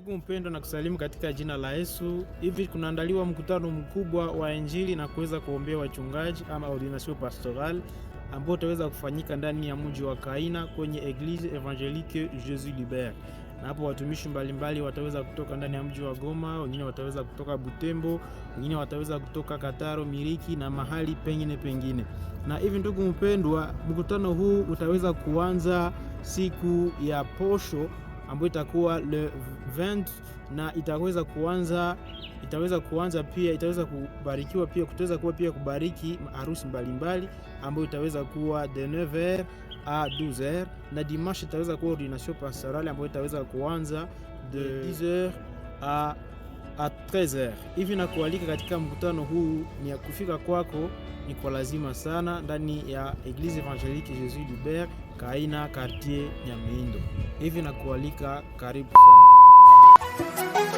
Ndugu mpendwa, na kusalimu katika jina la Yesu. Hivi kunaandaliwa mkutano mkubwa wa Injili na kuweza kuombea wachungaji ama ordination pastorale ambao utaweza kufanyika ndani ya mji wa Kaina kwenye Eglise Evangelique Jésus Libère. Na hapo watumishi mbalimbali wataweza kutoka ndani ya mji wa Goma, wengine wataweza kutoka Butembo, wengine wataweza kutoka Kataro, Miriki na mahali pengine. Na hivi ndugu mpendwa, mkutano huu utaweza kuanza siku ya posho ambayo itakuwa le 20 na itaweza kubarikiwa pia, kutaweza kuwa pia kubariki harusi mbalimbali ambayo itaweza kuwa de 9h à 12h, na dimanche itaweza kuwa ordination pastorale ambayo itaweza kuanza de 10h à 13h. Hivi na kualika katika mkutano huu, ni ya kufika kwako ni kwa lazima sana ndani ya Eglise Evangelique Jésus Libère Kaina quartier Nyamindo. Hivi na kualika, karibu sana.